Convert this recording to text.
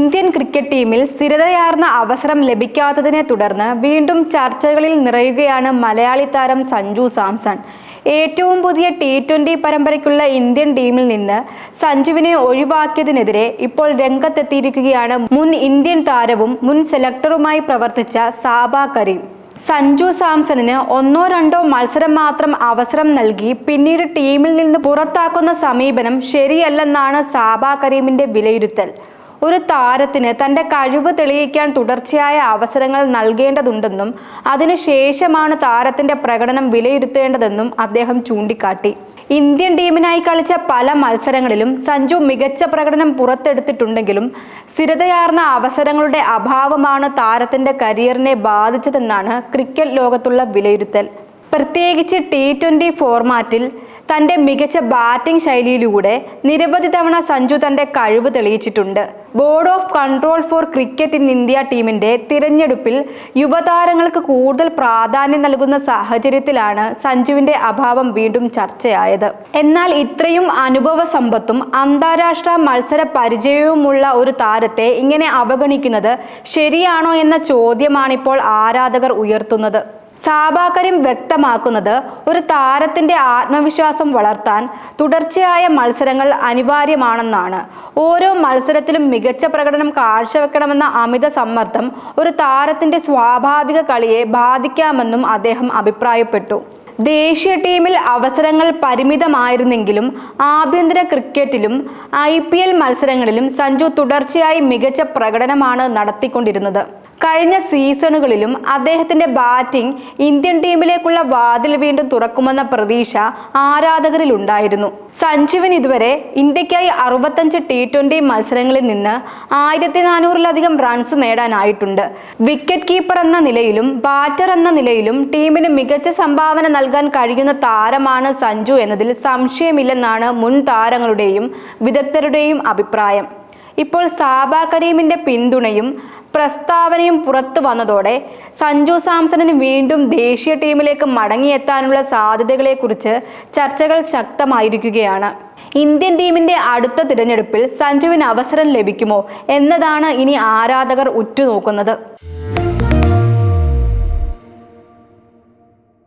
Indian cricket ടീമിൽ സ്ഥിരതയാർന്ന അവസരം ലഭിക്കാത്തതിനെ തുടർന്ന് വീണ്ടും ചർച്ചകളിൽ നിറയുകയാണ് മലയാളി താരം സഞ്ജു സാംസൺ. ഏറ്റവും പുതിയ T20 പരമ്പരയ്ക്കുള്ള ഇന്ത്യൻ ടീമിൽ നിന്ന് സഞ്ജുവിനെ ഒഴിവാക്കിയതിനെതിരെ ഇപ്പോൾ രംഗത്തെത്തിയിരിക്കുകയാണ് മുൻ ഇന്ത്യൻ താരവും മുൻ സെലക്ടറുമായി പ്രവർത്തിച്ച സാബ കരീം. സഞ്ജു സാംസണിന് 1-2 മത്സരം മാത്രം അവസരം നൽകി പിന്നീട് ടീമിൽ നിന്ന് പുറത്താക്കുന്ന സമീപനം ശരിയല്ലെന്നാണ് സാബ കരീമിന്റെ വിലയിരുത്തൽ. ഒരു താരത്തിന് തന്റെ കഴിവ് തെളിയിക്കാൻ തുടർച്ചയായ അവസരങ്ങൾ നൽകേണ്ടതുണ്ടെന്നും അതിനുശേഷമാണ് താരത്തിന്റെ പ്രകടനം വിലയിരുത്തേണ്ടതെന്നും അദ്ദേഹം ചൂണ്ടിക്കാട്ടി. ഇന്ത്യൻ ടീമിനായി കളിച്ച പല മത്സരങ്ങളിലും സഞ്ജു മികച്ച പ്രകടനം പുറത്തെടുത്തിട്ടുണ്ടെങ്കിലും സ്ഥിരതയാർന്ന അവസരങ്ങളുടെ അഭാവമാണ് താരത്തിന്റെ കരിയറിനെ ബാധിച്ചതെന്നാണ് ക്രിക്കറ്റ് ലോകത്തുള്ള വിലയിരുത്തൽ. പ്രത്യേകിച്ച് T20 ഫോർമാറ്റിൽ തന്റെ മികച്ച ബാറ്റിംഗ് ശൈലിയിലൂടെ നിരവധി തവണ സഞ്ജു തന്റെ കഴിവ് തെളിയിച്ചിട്ടുണ്ട്. Board of control four cricket in India ടീമിന്റെ തിരഞ്ഞെടുപ്പിൽ യുവതാരങ്ങൾക്ക് കൂടുതൽ പ്രാധാന്യം നൽകുന്ന സാഹചര്യത്തിലാണ് സഞ്ജുവിന്റെ അഭാവം വീണ്ടും ചർച്ചയായത്. എന്നാൽ ഇത്രയും അനുഭവ സമ്പത്തും അന്താരാഷ്ട്ര മത്സര പരിചയവുമുള്ള ഒരു താരത്തെ ഇങ്ങനെ അവഗണിക്കുന്നത് ശരിയാണോ എന്ന ചോദ്യമാണിപ്പോൾ ആരാധകർ ഉയർത്തുന്നത്. സാബ കരീം വ്യക്തമാക്കുന്നത്, ഒരു താരത്തിന്റെ ആത്മവിശ്വാസം വളർത്താൻ തുടർച്ചയായ മത്സരങ്ങൾ അനിവാര്യമാണെന്നാണ്. ഓരോ മത്സരത്തിലും മികച്ച പ്രകടനം കാഴ്ചവെക്കണമെന്ന അമിത സമ്മർദ്ദം ഒരു താരത്തിന്റെ സ്വാഭാവിക കളിയെ ബാധിക്കാമെന്നും അദ്ദേഹം അഭിപ്രായപ്പെട്ടു. ദേശീയ ടീമിൽ അവസരങ്ങൾ പരിമിതമായിരുന്നെങ്കിലും ആഭ്യന്തര ക്രിക്കറ്റിലും IPL മത്സരങ്ങളിലും സഞ്ജു തുടർച്ചയായി മികച്ച പ്രകടനമാണ് നടത്തിക്കൊണ്ടിരുന്നത്. കഴിഞ്ഞ സീസണുകളിലും അദ്ദേഹത്തിന്റെ ബാറ്റിംഗ് ഇന്ത്യൻ ടീമിലേക്കുള്ള വാതിൽ വീണ്ടും തുറക്കുമെന്ന പ്രതീക്ഷ ആരാധകരിലുണ്ടായിരുന്നു. സഞ്ജുവിന് ഇതുവരെ ഇന്ത്യക്കായി 65 T20 മത്സരങ്ങളിൽ നിന്ന് 1400-ലധികം റൺസ് നേടാനായിട്ടുണ്ട്. വിക്കറ്റ് കീപ്പർ എന്ന നിലയിലും ബാറ്റർ എന്ന നിലയിലും ടീമിന് മികച്ച സംഭാവന നൽകാൻ കഴിയുന്ന താരമാണ് സഞ്ജു എന്നതിൽ സംശയമില്ലെന്നാണ് മുൻ താരങ്ങളുടെയും വിദഗ്ധരുടെയും അഭിപ്രായം. ഇപ്പോൾ സാബ കരീമിന്റെ പിന്തുണയും പ്രസ്താവനയും പുറത്തു വന്നതോടെ സഞ്ജു സാംസണിന് വീണ്ടും ദേശീയ ടീമിലേക്ക് മടങ്ങിയെത്താനുള്ള സാധ്യതകളെക്കുറിച്ച് ചർച്ചകൾ ശക്തമായിരിക്കുകയാണ്. ഇന്ത്യൻ ടീമിന്റെ അടുത്ത തിരഞ്ഞെടുപ്പിൽ സഞ്ജുവിന് അവസരം ലഭിക്കുമോ എന്നതാണ് ഇനി ആരാധകർ ഉറ്റുനോക്കുന്നത്.